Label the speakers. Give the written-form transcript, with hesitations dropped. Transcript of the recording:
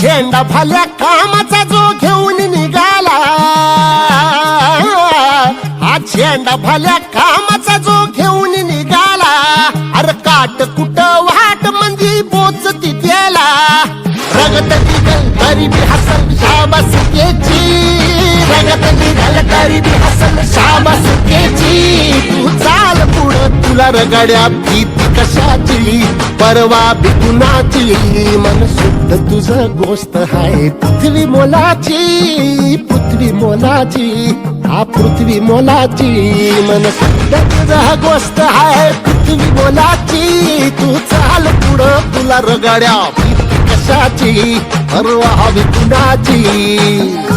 Speaker 1: झेंडा भल्या कामाचा जो घेऊन निघाला, हा झेंडा भल्या कामाचा जो घेऊन निघाला, अरे काट कुट वाट मंदी पोचती त्याला, रगत निघल गरिबी हसन शाबासकीची, रगत निघल गरिबी हसन शाबासकीची, तू चाल पुढं तुला रगड्या भीती कशाची, परवा बी कुणाची, मन शुद्ध तुझं गोष्ट हाय पृथ्वी मोलाची, पृथ्वी मोलाची, हा पृथ्वी मोलाची, मन शुद्ध तुझं गोष्ट हाय पृथ्वी मोलाची, तू चाल पुढं तुला रगड्या भीती कशाची, परवा बी कुणाची.